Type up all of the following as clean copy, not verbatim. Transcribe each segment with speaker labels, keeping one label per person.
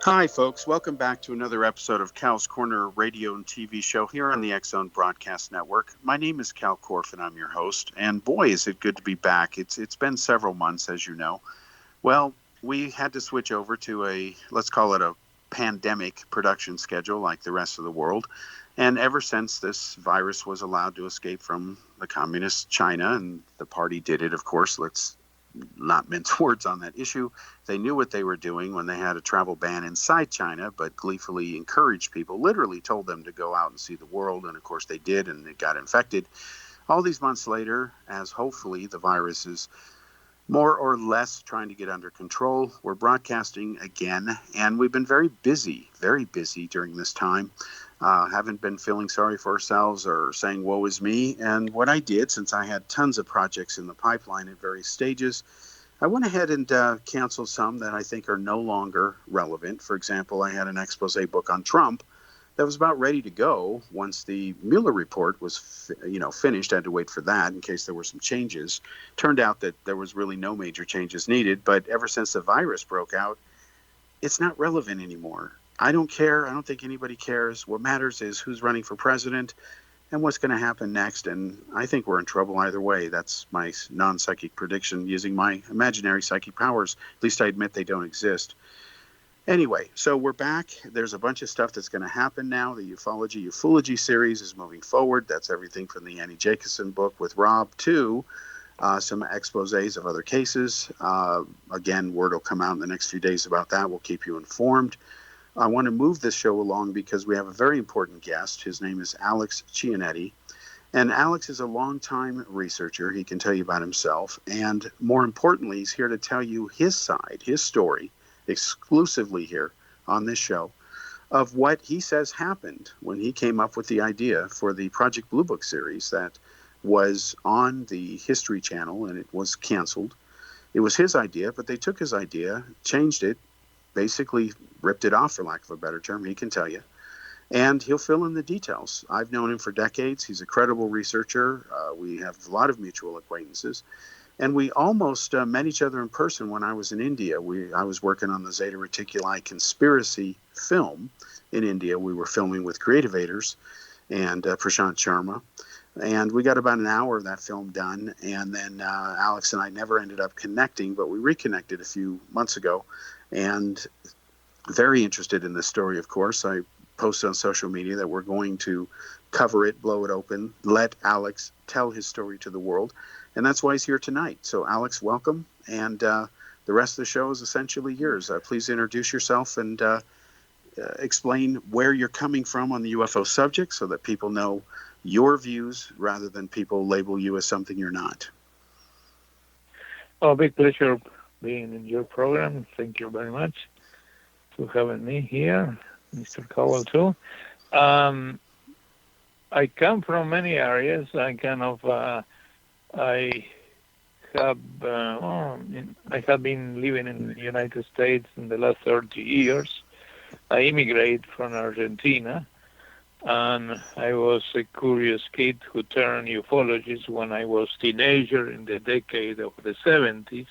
Speaker 1: Hi, folks. Welcome back to another episode of Cal's Corner radio and TV show here on the X Zone Broadcast Network. My name is Kal Korff, and I'm your host. And boy, is it good to be back. It's been several months, as you know. Well, we had to switch over to let's call it a pandemic production schedule like the rest of the world. And ever since this virus was allowed to escape from the communist China, and the party did it, of course, let's not mince words on that issue. They knew what they were doing when they had a travel ban inside China, but gleefully encouraged people, literally told them to go out and see the world. And of course they did, and it got infected. All these months later, as hopefully the virus is more or less trying to get under control, we're broadcasting again, and we've been very busy during this time. Haven't been feeling sorry for ourselves or saying woe is me. And what I did, since I had tons of projects in the pipeline at various stages, I went ahead and canceled some that I think are no longer relevant. For example, I had an expose book on Trump that was about ready to go once the Mueller report was finished. I had to wait for that in case there were some changes. Turned out that there was really no major changes needed, but ever since the virus broke out, it's not relevant anymore. I don't care. I don't think anybody cares. What matters is who's running for president and what's going to happen next. And I think we're in trouble either way. That's my non-psychic prediction using my imaginary psychic powers. At least I admit they don't exist. Anyway, so we're back. There's a bunch of stuff that's going to happen now. The Ufology series is moving forward. That's everything from the Annie Jacobson book with Rob to some exposés of other cases. Again, word will come out in the next few days about that. We'll keep you informed. I want to move this show along because we have a very important guest. His name is Alex Chionetti. And Alex is a longtime researcher. He can tell you about himself. And more importantly, he's here to tell you his side, his story, exclusively here on this show, of what he says happened when he came up with the idea for the Project Blue Book series that was on the History Channel, and it was canceled. It was his idea, but they took his idea, changed it, basically ripped it off, for lack of a better term. He can tell you. And he'll fill in the details. I've known him for decades. He's a credible researcher. We have a lot of mutual acquaintances. And we almost met each other in person when I was in India. I was working on the Zeta Reticuli conspiracy film in India. We were filming with Creativators and Prashant Sharma. And we got about an hour of that film done. And then Alex and I never ended up connecting, but we reconnected a few months ago. And very interested in this story, of course. I posted on social media that we're going to cover it, blow it open, let Alex tell his story to the world. And that's why he's here tonight. So, Alex, welcome. And the rest of the show is essentially yours. Please introduce yourself and explain where you're coming from on the UFO subject so that people know your views rather than people label you as something you're not.
Speaker 2: Oh, big pleasure being in your program. Thank you very much for having me here, Mr. Cowell, too. I come from many areas. I have been living in the United States in the last 30 years. I immigrated from Argentina, and I was a curious kid who turned ufologist when I was a teenager in the decade of the 70s.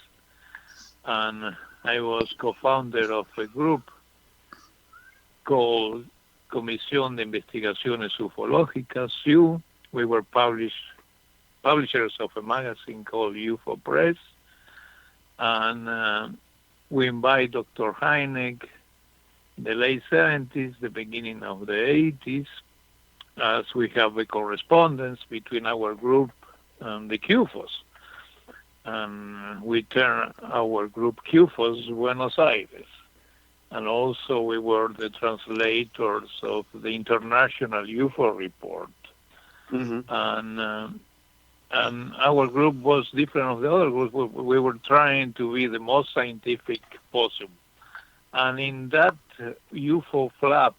Speaker 2: And I was co-founder of a group called Comisión de Investigaciones Ufológicas, CIU. We were publishers of a magazine called UFO Press. And we invite Dr. Hynek in the late 70s, the beginning of the 80s, as we have a correspondence between our group and the QFOS. And we turned our group QFOS Buenos Aires. And also we were the translators of the International UFO Report. Mm-hmm. And our group was different of the other groups. We were trying to be the most scientific possible. And in that UFO flap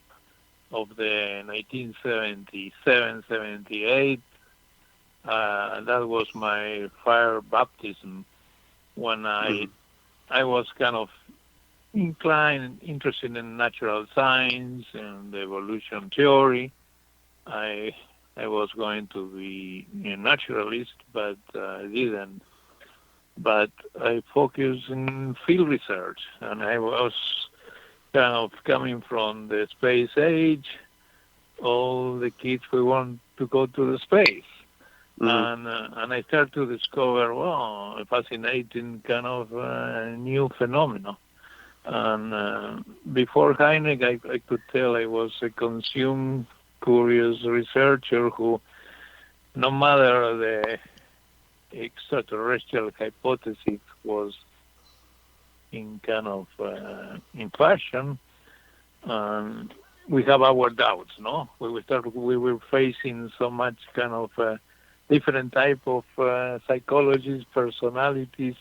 Speaker 2: of the 1977, 78, that was my fire baptism when I was kind of interested in natural science and evolution theory. I was going to be a naturalist, but I didn't. But I focused in field research, and I was kind of coming from the space age, all the kids we want to go to the space. And I start to discover, a fascinating kind of new phenomena. And before Hynek, I could tell I was a consumed, curious researcher who, no matter the extraterrestrial hypothesis was in kind of in fashion, we have our doubts, no? We were facing so much kind of different type of psychologies, personalities.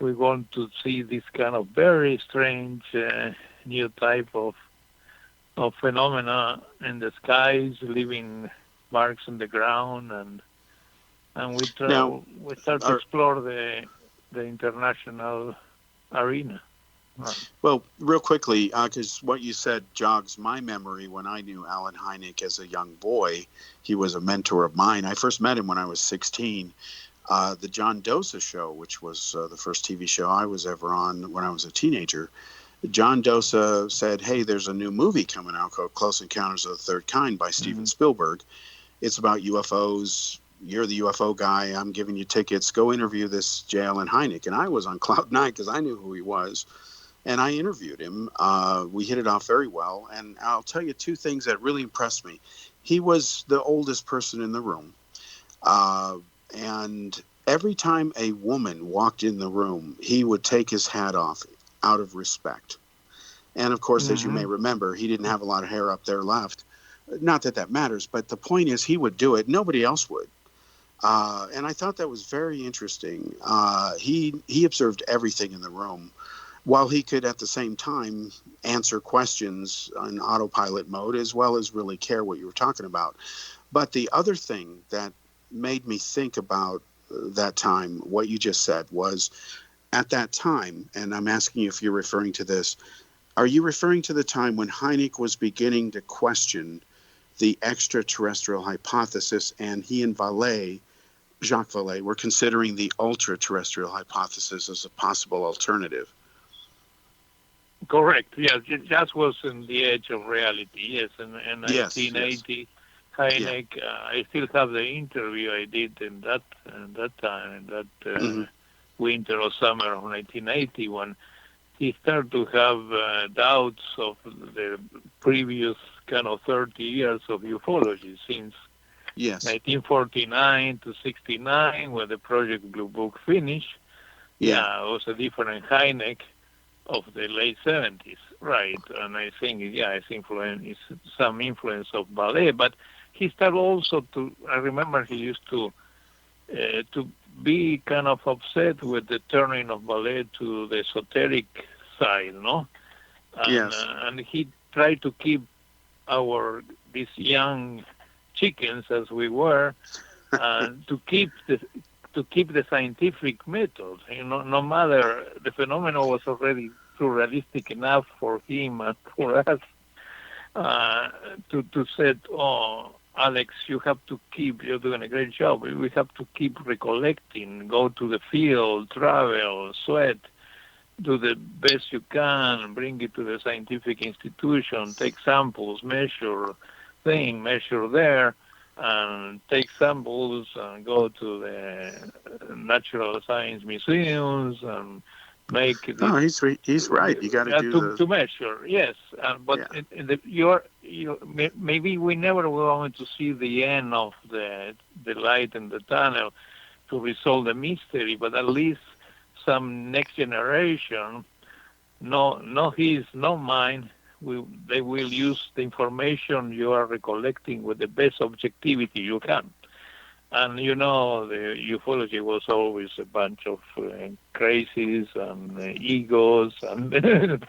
Speaker 2: We want to see this kind of very strange new type of phenomena in the skies, leaving marks on the ground, and we start to explore the international arena. Right.
Speaker 1: Well, real quickly, because what you said jogs my memory. When I knew Alan Hynek as a young boy, he was a mentor of mine. I first met him when I was 16. The John Dosa show, which was the first TV show I was ever on when I was a teenager. John Dosa said, hey, there's a new movie coming out called Close Encounters of the Third Kind by Steven Spielberg. It's about UFOs. You're the UFO guy. I'm giving you tickets. Go interview this J. Allen Hynek. And I was on cloud nine because I knew who he was. And I interviewed him. We hit it off very well. And I'll tell you two things that really impressed me. He was the oldest person in the room. And every time a woman walked in the room, he would take his hat off out of respect. And of course, as you may remember, he didn't have a lot of hair up there left. Not that that matters, but the point is he would do it. Nobody else would. And I thought that was very interesting. He observed everything in the room, while he could at the same time answer questions on autopilot mode, as well as really care what you were talking about. But the other thing that made me think about that time, what you just said, was at that time, and I'm asking you if you're referring to this, are you referring to the time when Hynek was beginning to question the extraterrestrial hypothesis, and he and Jacques Vallée, were considering the ultra-terrestrial hypothesis as a possible alternative?
Speaker 2: Correct. Yes, it just was in the edge of reality. Yes, in 1980, Hynek. I still have the interview I did in that time, in that winter or summer of 1980, when he started to have doubts of the previous kind of 30 years of ufology since 1949 to 69, when the Project Blue Book finished. It was a different Hynek of the late 70s, right? And I think, it's some influence of Vallée, but he started also to, I remember he used to be kind of upset with the turning of Vallée to the esoteric side, no? And he tried to keep these young chickens, as we were, to keep the scientific method. No matter, the phenomenon was already too realistic enough for him and for us to say, Alex, you're doing a great job. We have to keep recollecting, go to the field, travel, sweat, do the best you can, bring it to the scientific institution, take samples, measure there, and take samples and go to the natural science museums and make.
Speaker 1: He's right. You got to do
Speaker 2: to measure. Yes, but maybe we never were going to see the end of the light in the tunnel to resolve the mystery, but at least some next generation, no his, no mine, they will use the information you are recollecting with the best objectivity you can. And the ufology was always a bunch of crazies and egos and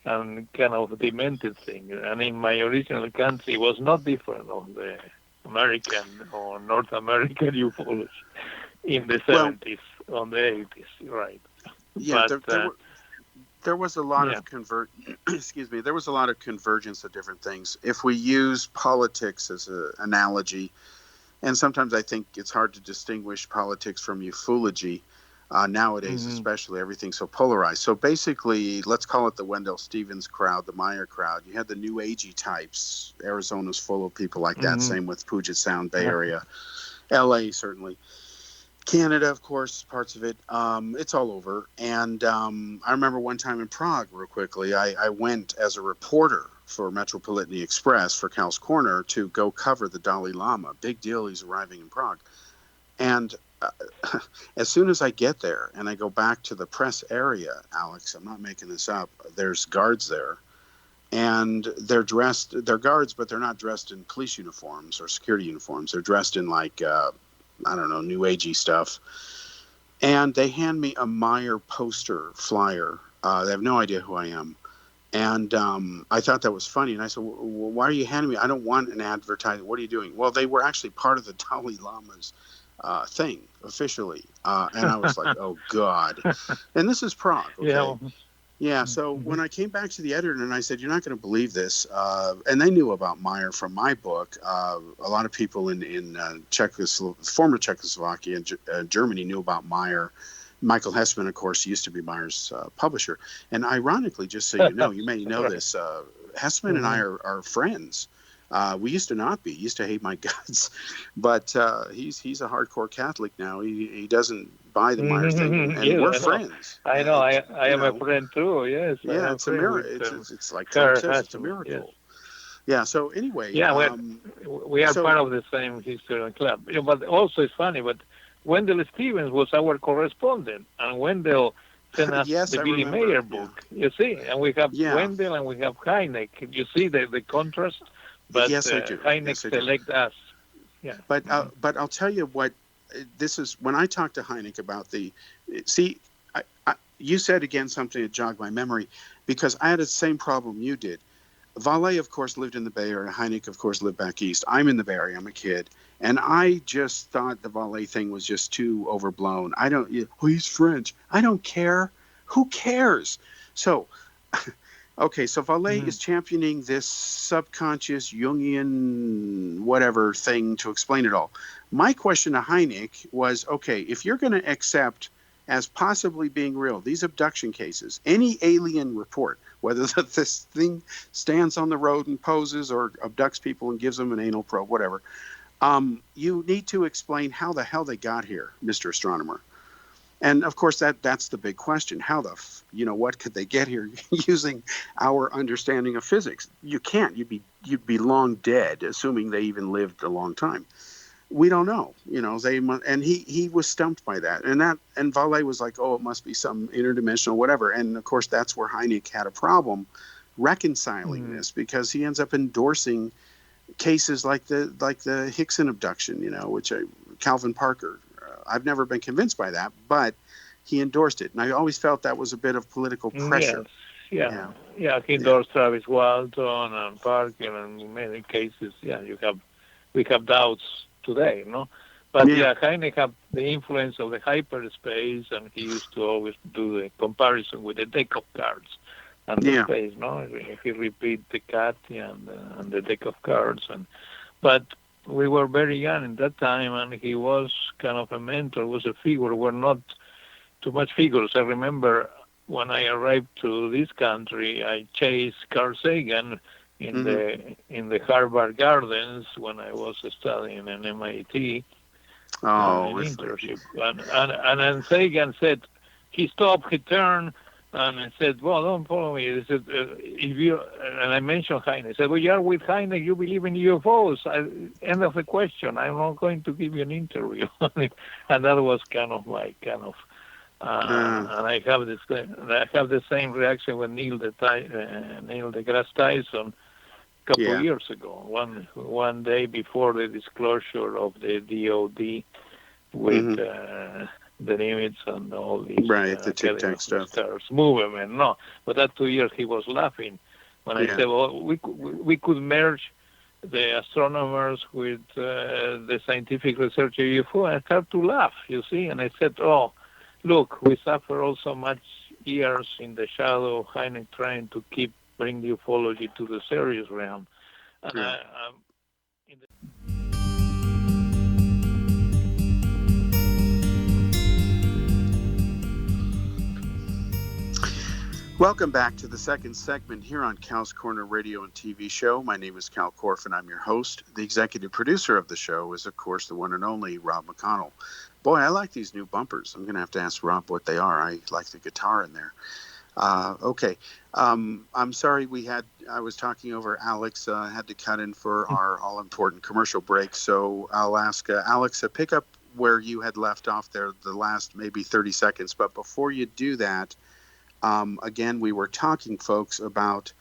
Speaker 2: and kind of demented thing. And in my original country, it was not different of the American or North American ufology in the 70s, on the 80s, right?
Speaker 1: Yeah,
Speaker 2: but,
Speaker 1: there was a lot of there was a lot of convergence of different things. If we use politics as an analogy, and sometimes I think it's hard to distinguish politics from ufology, Nowadays,
Speaker 2: Hmm.
Speaker 1: especially, everything's so polarized. So basically, let's call it the Wendell Stevens crowd, the Meyer crowd. You had the new agey types. Arizona's full of people like that.
Speaker 2: Hmm.
Speaker 1: Same with Puget Sound, Bay Area, LA, certainly. Canada, of course, parts of it. It's all over. And I remember one time in Prague, real quickly, I went as a reporter for Metropolitan Express for Cal's Corner to go cover the Dalai Lama. Big deal, he's arriving in Prague. And as soon as I get there and I go back to the press area, Alex, I'm not making this up, there's guards there. And they're guards, but they're not dressed in police uniforms or security uniforms. They're dressed in like, I don't know, new agey stuff. And they hand me a Meyer poster flyer. They have no idea who I am. And I thought that was funny. And I said, well, why are you handing me? I don't want an advertisement. What are you doing? Well, they were actually part of the Dalai Lama's thing officially. And I was like, oh, God. And this is Prague, okay?
Speaker 2: Yeah.
Speaker 1: Yeah, so
Speaker 2: Hmm.
Speaker 1: when I came back to the editor and I said, you're not going to believe this, and they knew about Meyer from my book. A lot of people in former Czechoslovakia and Germany knew about Meyer. Michael Hessman, of course, used to be Meyer's publisher. And ironically, just so you know, you may know
Speaker 2: Right.
Speaker 1: this, Hessman and I
Speaker 2: Hmm.
Speaker 1: are friends. We used to not be. He used to hate my guts, but he's a hardcore Catholic now. He doesn't buy the Meyer thing, and
Speaker 2: Yes,
Speaker 1: we're
Speaker 2: I know.
Speaker 1: friends.
Speaker 2: I know. I
Speaker 1: You
Speaker 2: am a
Speaker 1: know,
Speaker 2: friend too. Yes, I
Speaker 1: yeah,
Speaker 2: am a
Speaker 1: it's a
Speaker 2: friend
Speaker 1: miracle.
Speaker 2: with
Speaker 1: It's like Trump
Speaker 2: her
Speaker 1: says, it's a
Speaker 2: husband. Yes.
Speaker 1: miracle. Yeah. So anyway,
Speaker 2: Yeah, we are
Speaker 1: so
Speaker 2: part of the same history club. But also it's funny. But Wendell Stevens was our correspondent, and Wendell sent us
Speaker 1: yes,
Speaker 2: the
Speaker 1: I
Speaker 2: Billy
Speaker 1: remember.
Speaker 2: Mayer
Speaker 1: Yeah,
Speaker 2: book. You see, and we have
Speaker 1: yeah.
Speaker 2: Wendell and we have Heineck. You see the contrast. But
Speaker 1: Yes, I do.
Speaker 2: Heineck
Speaker 1: Yes, I do.
Speaker 2: select us. Yeah. Hmm.
Speaker 1: But I'll tell you what. This is when I talked to Heineck about the. See, you said again something that jogged my memory because I had the same problem you did. Valet, of course, lived in the Bay Area. Heineck, of course, lived back east. I'm in the Bay Area. I'm a kid. And I just thought the Valet thing was just too overblown. I don't, oh, he's French. I don't care. Who cares? So, okay, so Valet
Speaker 2: Hmm.
Speaker 1: is championing this subconscious Jungian whatever thing to explain it all. My question to Heineck was, okay, if you're going to accept as possibly being real these abduction cases, any alien report, whether this thing stands on the road and poses or abducts people and gives them an anal probe, whatever, you need to explain how the hell they got here, Mr. Astronomer. And of course, that's the big question. How what could they get here using our understanding of physics? You can't. You'd be long dead, assuming they even lived a long time. We don't know. And he was stumped by that. And Valet was like, oh, it must be some interdimensional whatever. And of course, that's where Heineck had a problem reconciling
Speaker 2: Hmm.
Speaker 1: this because he ends up endorsing cases like the Hickson abduction, which Calvin Parker. I've never been convinced by that, but he endorsed it, and I always felt that was a bit of political pressure.
Speaker 2: Yes. Yeah.
Speaker 1: Yeah,
Speaker 2: Yeah. He
Speaker 1: yeah,
Speaker 2: endorsed Travis Walton and Parker, and in many cases, yeah, we have doubts today, no? But
Speaker 1: yeah,
Speaker 2: yeah, Heineck had the influence of the hyperspace, and he used to always do the comparison with the deck of cards and the
Speaker 1: yeah.
Speaker 2: space, no? He repeat the cat and the deck of cards, but we were very young in that time, and he was kind of a mentor, was a figure. We're not too much figures. I remember when I arrived to this country, I chased Carl Sagan
Speaker 1: Mm-hmm.
Speaker 2: in the Harvard Gardens when I was studying in MIT
Speaker 1: Oh,
Speaker 2: in internship. And Sagan said, he stopped, he turned, and I said, well, don't follow me. He said, if you, and I mentioned Heine. He said, well, you are with Heine, you believe in UFOs. End of the question. I'm not going to give you an interview. And that was kind of and I have the same reaction with Neil deGrasse Tyson a couple of
Speaker 1: yeah,
Speaker 2: years ago. One day before the disclosure of the DOD with
Speaker 1: mm-hmm.
Speaker 2: the limits and all these
Speaker 1: Right, the Tic
Speaker 2: Academy
Speaker 1: Tac
Speaker 2: of
Speaker 1: stuff.
Speaker 2: Stars movement. No, but that 2 years he was laughing when I
Speaker 1: Yeah,
Speaker 2: said, well, we could merge the astronomers with the scientific research of UFO. I started to laugh, you see, and I said, oh, look, we suffer all so much years in the shadow of Heineck trying to bring ufology to the serious realm. And
Speaker 1: yeah.
Speaker 2: in the
Speaker 1: Welcome back to the second segment here on Cal's Corner Radio and TV show. My name is Kal Korff, and I'm your host. The executive producer of the show is, of course, the one and only Rob McConnell. Boy, I like these new bumpers. I'm going to have to ask Rob what they are. I like the guitar in there. Okay. I'm sorry I was talking over Alex, had to cut in for our all-important commercial break. So I'll ask Alex to pick up where you had left off there the last maybe 30 seconds. But before you do that, again, we were talking, folks, about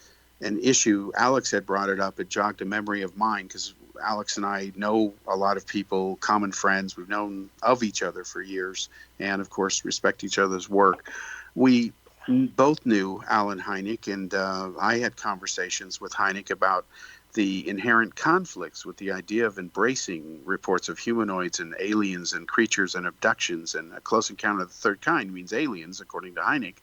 Speaker 1: an issue. Alex had brought it up. It jogged a memory of mine because Alex and I know a lot of people, common friends. We've known of each other for years and, of course, respect each other's work. We both knew Alan Hynek, and I had conversations with Hynek about the inherent conflicts with the idea of embracing reports of humanoids and aliens and creatures and abductions, and A Close Encounter of the Third Kind means aliens, according to Hynek.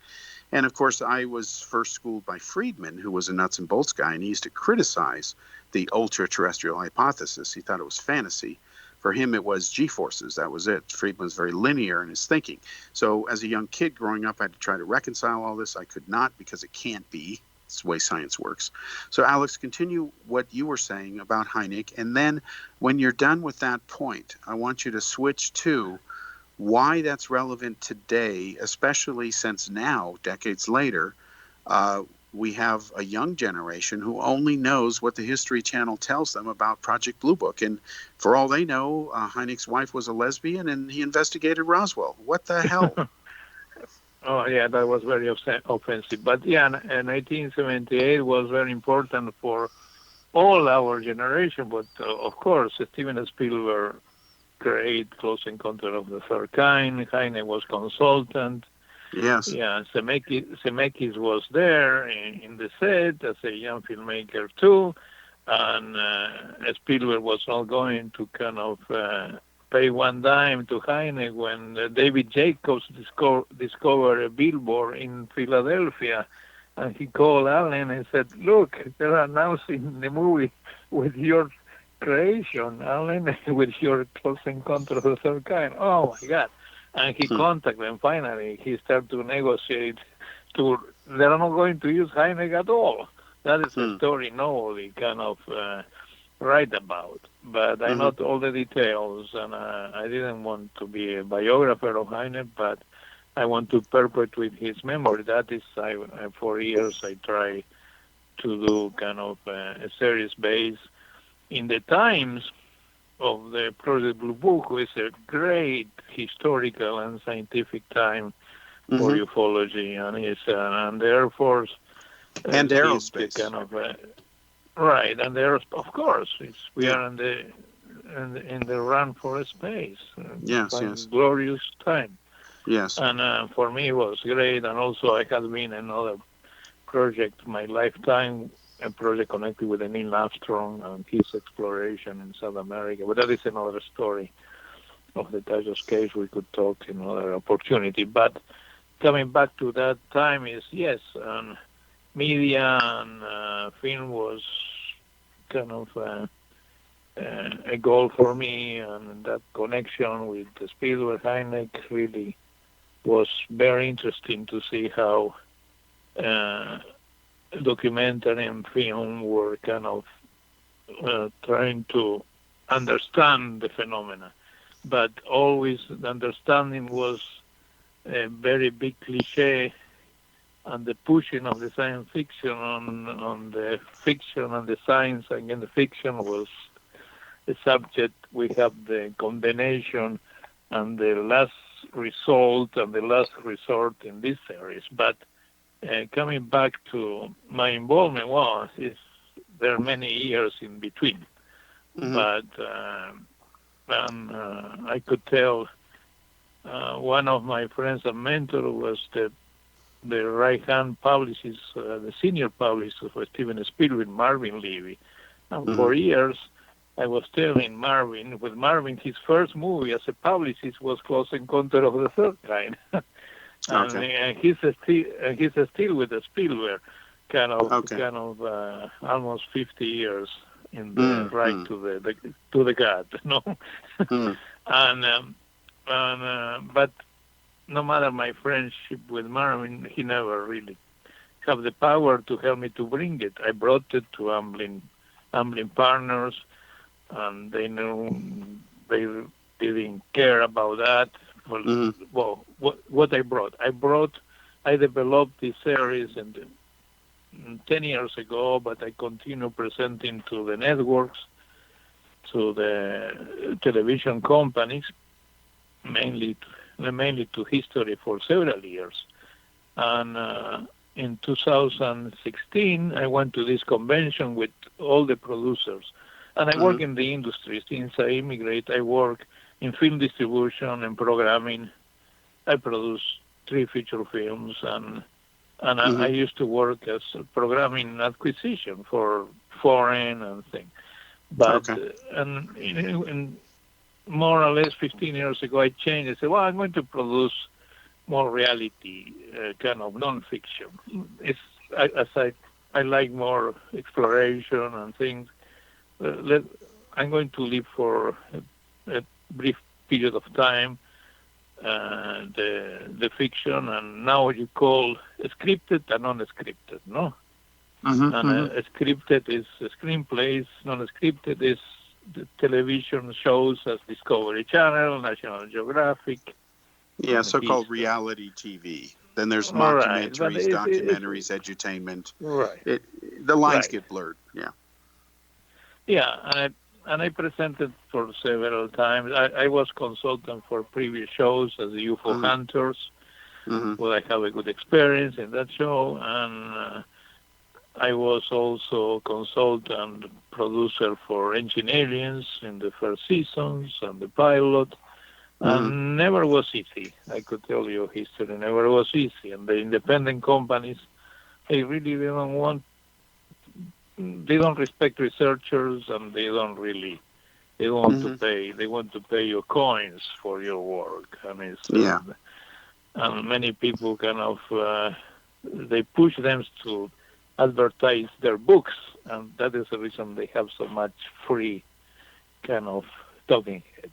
Speaker 1: And, of course, I was first schooled by Friedman, who was a nuts and bolts guy, and he used to criticize the ultra-terrestrial hypothesis. He thought it was fantasy. For him, it was G-forces. That was it. Friedman's very linear in his thinking. So as a young kid growing up, I had to try to reconcile all this. I could not, because it can't be. It's the way science works. So, Alex, continue what you were saying about Hynek. And then when you're done with that point, I want you to switch to why that's relevant today, especially since now, decades later, we have a young generation who only knows what the History Channel tells them about Project Blue Book. And for all they know, Hynek's wife was a lesbian and he investigated Roswell. What the hell?
Speaker 2: Oh, yeah, that was very offensive. But, yeah, 1978 was very important for all our generation. But, of course, Steven Spielberg created Close Encounter of the Third Kind. Hynek was consultant.
Speaker 1: Yes.
Speaker 2: Yeah, Zemeckis was there in the set as a young filmmaker too, and Spielberg was not going to kind of pay one dime to Hynek when David Jacobs discovered a billboard in Philadelphia, and he called Alan and said, "Look, they're announcing the movie with your creation, Alan, with your Close Encounter of the Third Kind." Oh my God. And he contacted them. Finally, he started to negotiate. They're not going to use Hynek at all. That is a story nobody kind of write about. But I know all the details, and I didn't want to be a biographer of Hynek, but I want to perpetuate his memory. That is, for years I tried to do kind of a series based in the times of the Project Blue Book, which is a great historical and scientific time for ufology, and the Air Force
Speaker 1: and aerospace,
Speaker 2: kind of right, and of course, we are in the run for space.
Speaker 1: Yes,
Speaker 2: glorious time.
Speaker 1: Yes,
Speaker 2: and for me it was great, and also I had been another project my lifetime. A project connected with Neil Armstrong and his exploration in South America. But that is another story of the Tajos case. We could talk in another opportunity. But coming back to that time is, yes, media and film was kind of a goal for me, and that connection with Spielberg, Hynek really was very interesting to see how documentary and film were kind of trying to understand the phenomena. But always the understanding was a very big cliche, and the pushing of the science fiction on the fiction and the science. Again, the fiction was the subject. We have the condemnation and the last result and the last resort in this series. But coming back to my involvement, there are many years in between, but I could tell one of my friends and mentor was the right-hand publicist, the senior publicist for Steven Spielberg, Marvin Levy. And for years, I was telling Marvin, his first movie as a publicist was Close Encounter of the Third Kind. And he's still with the Spielberg, kind of almost 50 years in the right to the God, and but no matter my friendship with Marvin, he never really have the power to help me to bring it. I brought it to Amblin Partners, and they knew they didn't care about that. Well, what I brought? I developed this series 10 years ago, but I continue presenting to the networks, to the television companies, mainly to history for several years. And in 2016, I went to this convention with all the producers. And I work in the industry. Since I immigrate, I work in film distribution and programming. I produce 3 feature films, and I used to work as programming acquisition for foreign and things. But and more or less 15 years ago, I changed. I said, well, I'm going to produce more reality, kind of non-fiction. I like more exploration and things. I'm going to live for a brief period of time the fiction, and now you call scripted and non-scripted, no? Scripted is screenplays, non-scripted is the television shows as Discovery Channel, National Geographic.
Speaker 1: Yeah, so-called reality TV. Then there's documentaries, edutainment.
Speaker 2: Right.
Speaker 1: The lines get blurred. Yeah.
Speaker 2: Yeah, and I presented for several times. I was consultant for previous shows as the UFO Hunters. Well, I have a good experience in that show, and I was also consultant producer for Ancient Aliens in the first seasons and the pilot. And never was easy. I could tell you history never was easy. And the independent companies, they don't respect researchers, and they don't want to pay. They want to pay you coins for your work. And many people kind of, they push them to advertise their books, and that is the reason they have so much free kind of talking heads.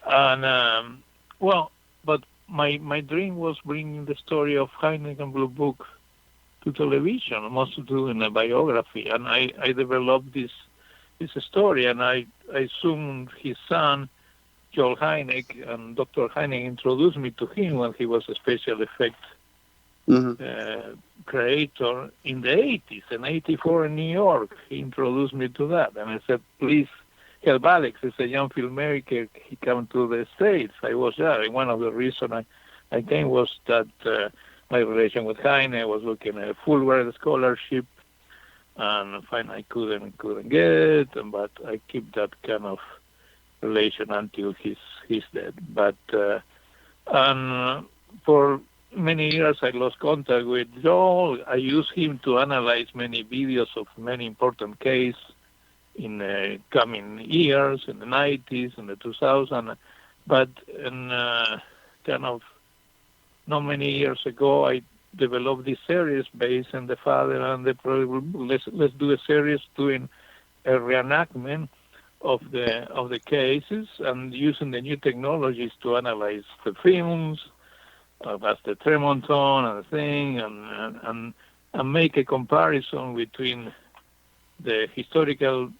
Speaker 2: And but my dream was bringing the story of Hynek and Blue Book to television, mostly doing a biography. And I developed this story, and I assumed his son, Joel Hynek, and Dr. Hynek introduced me to him when he was a special effect creator in the 80s, in 84 in New York. He introduced me to that, and I said, please help Alex. He's a young filmmaker. He came to the States. I was there. And one of the reasons I came was that my relation with Heine, I was looking at a Fulbright scholarship, and finally I couldn't get, but I keep that kind of relation until he's dead. But and for many years I lost contact with Joel. I used him to analyze many videos of many important cases in coming years, in the 90s, in the 2000s. But kind of not many years ago, I developed this series based on the father and the prodigal. Let's do a series doing a reenactment of the cases and using the new technologies to analyze the films, as the Tremonton and the thing, and make a comparison between the historical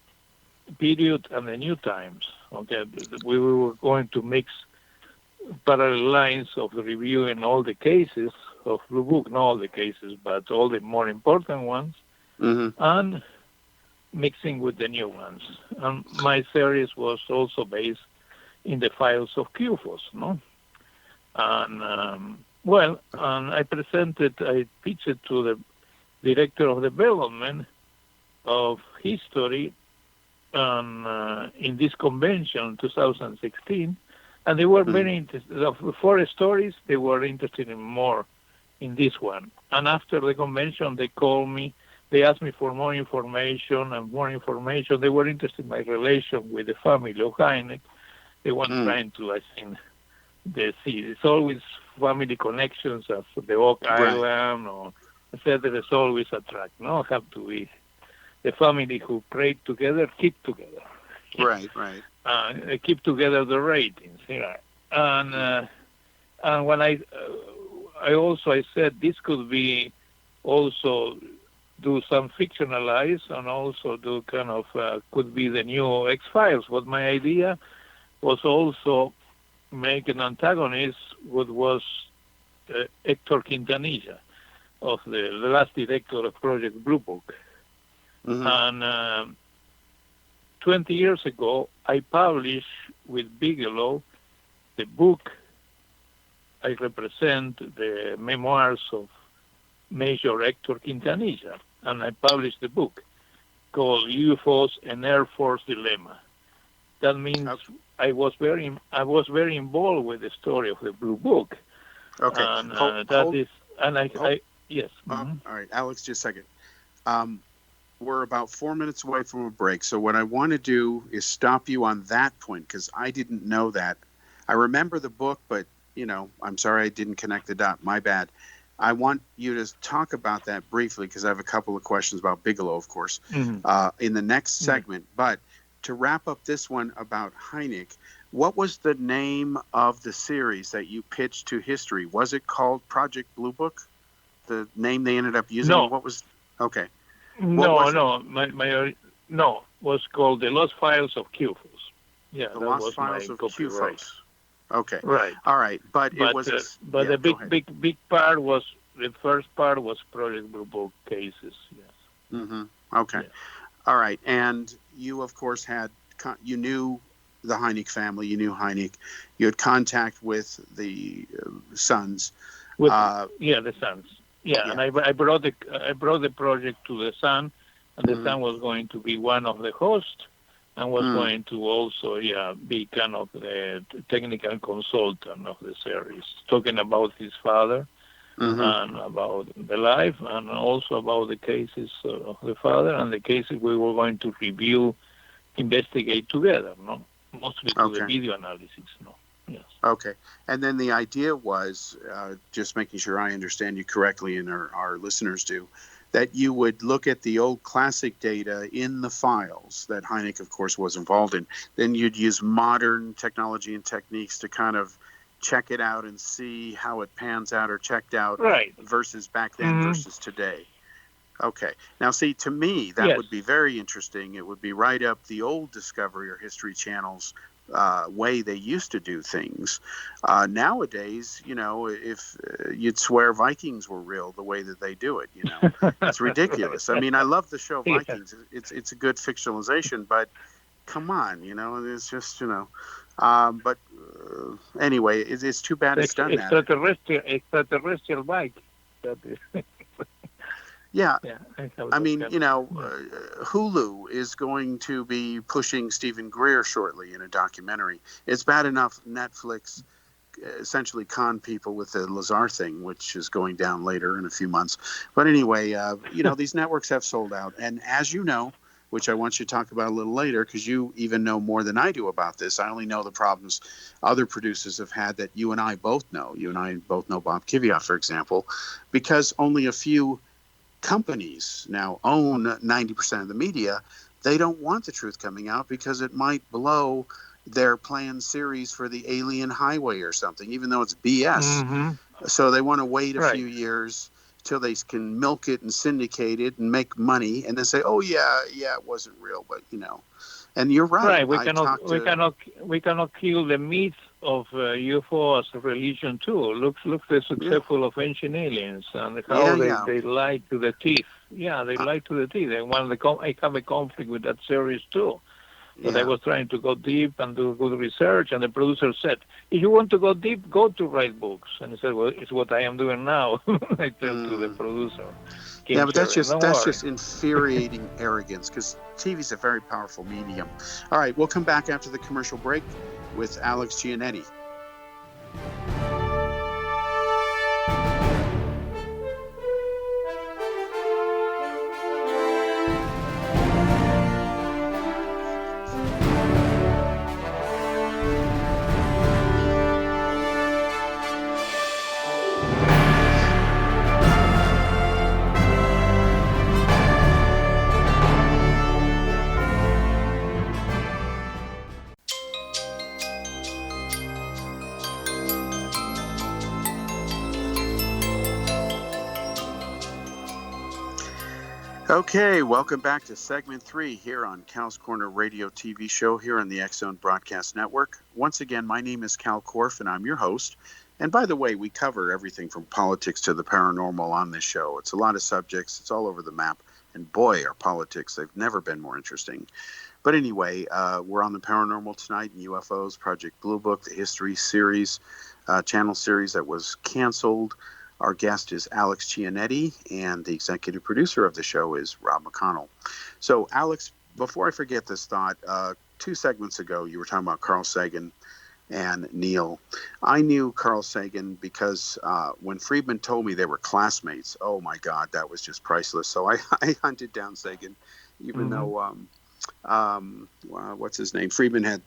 Speaker 2: period and the new times. Okay, we were going to mix parallel lines of reviewing all the cases of Blue Book, not all the cases, but all the more important ones, and mixing with the new ones. And my series was also based in the files of QFOS, no? And and I pitched it to the director of development of history in this convention 2016, and they were very interested. Of the 4 stories, they were interested in more in this one. And after the convention, they called me. They asked me for more information and more information. They were interested in my relation with the family of Hynek. They weren't trying to, I think, see. It's always family connections of the Oak Island, or I said there's always a track. No, have to be the family who prayed together, keep together.
Speaker 1: Right.
Speaker 2: Keep together the ratings. Yeah. And when I said this could be also do some fictionalize and also do kind of could be the new X-Files. But my idea was also make an antagonist, what was Hector Quintanilla, of the last director of Project Blue Book.
Speaker 1: Mm-hmm.
Speaker 2: And 20 years ago, I published with Bigelow the book. I represent the memoirs of Major Hector Quintanilla, and I published the book called UFOs and Air Force Dilemma. That means I was very involved with the story of the Blue Book.
Speaker 1: Okay.
Speaker 2: And yes.
Speaker 1: All right, Alex, just a second. We're about 4 minutes away from a break, so what I want to do is stop you on that point, because I didn't know that. I remember the book, but, I'm sorry I didn't connect the dot. My bad. I want you to talk about that briefly, because I have a couple of questions about Bigelow, of course, in the next segment. But to wrap up this one about Hynek, what was the name of the series that you pitched to history? Was it called Project Blue Book? The name they ended up using?
Speaker 2: No.
Speaker 1: What was? Okay.
Speaker 2: No, was called The Lost Files of QFOS. Yeah,
Speaker 1: The
Speaker 2: that
Speaker 1: Lost
Speaker 2: was
Speaker 1: Files
Speaker 2: my
Speaker 1: of
Speaker 2: copyright.
Speaker 1: QFOS. Okay.
Speaker 2: Right.
Speaker 1: All right, but it was.
Speaker 2: But the big part was, the first part was Project Blue Book cases. Yes.
Speaker 1: Mm-hmm. Okay.
Speaker 2: Yeah.
Speaker 1: All right, and you of course you knew the Hynek family. You knew Hynek. You had contact with the sons.
Speaker 2: The sons. Yeah, and I brought the project to the son, and the son was going to be one of the hosts, and was going to also be kind of the technical consultant of the series, talking about his father and about the life, and also about the cases of the father and the cases we were going to investigate together. No, mostly to the video analysis. No. Yes.
Speaker 1: Okay. And then the idea was, just making sure I understand you correctly and our listeners do, that you would look at the old classic data in the files that Hynek, of course, was involved in. Then you'd use modern technology and techniques to kind of check it out and see how it pans out or checked out versus back then versus today. Okay. Now, see, to me, that would be very interesting. It would be right up the old Discovery or History Channel's way they used to do things. Nowadays, if you'd swear Vikings were real the way that they do it, it's ridiculous. I mean, I love the show Vikings. It's a good fictionalization, but come on, it's just, but anyway, it's too bad it's done that.
Speaker 2: Extraterrestrial Vikings.
Speaker 1: Yeah. I mean, Hulu is going to be pushing Stephen Greer shortly in a documentary. It's bad enough Netflix essentially conned people with the Lazar thing, which is going down later in a few months. But anyway, these networks have sold out. And as you know, which I want you to talk about a little later, because you even know more than I do about this. I only know the problems other producers have had that you and I both know. You and I both know Bob Kiviat, for example, because only a few companies now own 90% of the media. They don't want the truth coming out because it might blow their planned series for the Alien Highway or something, even though it's BS. So they want to wait a few years till they can milk it and syndicate it and make money, and then say, "Oh yeah, it wasn't real," but And you're right.
Speaker 2: We cannot kill the myth of UFO as a religion too. Look the successful of Ancient Aliens and how they lie to the teeth. Yeah, they lie to the teeth. And I have a conflict with that series too. But I was trying to go deep and do good research, and the producer said, "If you want to go deep, go to write books." And I said, "Well, it's what I am doing now." I tell to the producer.
Speaker 1: But that's just infuriating arrogance, because TV is a very powerful medium. All right, we'll come back after the commercial break with Alex Chionetti. Okay, welcome back to segment 3 here on Cal's Corner Radio TV show here on the X-Zone Broadcast Network. Once again, my name is Kal Korff and I'm your host. And by the way, we cover everything from politics to the paranormal on this show. It's a lot of subjects. It's all over the map. And boy, our politics, they've never been more interesting. But anyway, we're on the paranormal tonight in UFOs, Project Blue Book, the history series, channel series that was canceled. Our guest is Alex Chionetti, and the executive producer of the show is Rob McConnell. So, Alex, before I forget this thought, 2 segments ago, you were talking about Carl Sagan and Neil. I knew Carl Sagan because when Friedman told me they were classmates, oh my God, that was just priceless. So I hunted down Sagan, even though what's his name? Friedman had,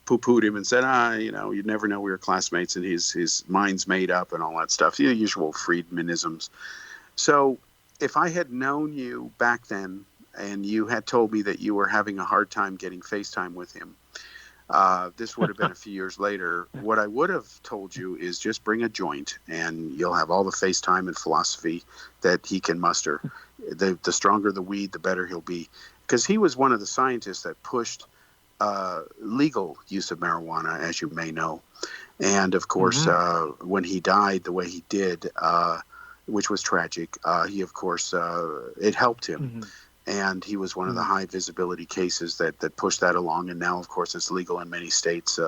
Speaker 1: poo-pooed him and said, you'd never know we were classmates, and his mind's made up and all that stuff. The usual Friedmanisms. So if I had known you back then and you had told me that you were having a hard time getting FaceTime with him, this would have been a few years later. What I would have told you is just bring a joint and you'll have all the FaceTime and philosophy that he can muster. The stronger the weed, the better he'll be. Because he was one of the scientists that pushed legal use of marijuana, as you may know. And of course, when he died the way he did, which was tragic, he, of course, it helped him. And he was one of the high visibility cases that pushed that along. And now, of course, it's legal in many states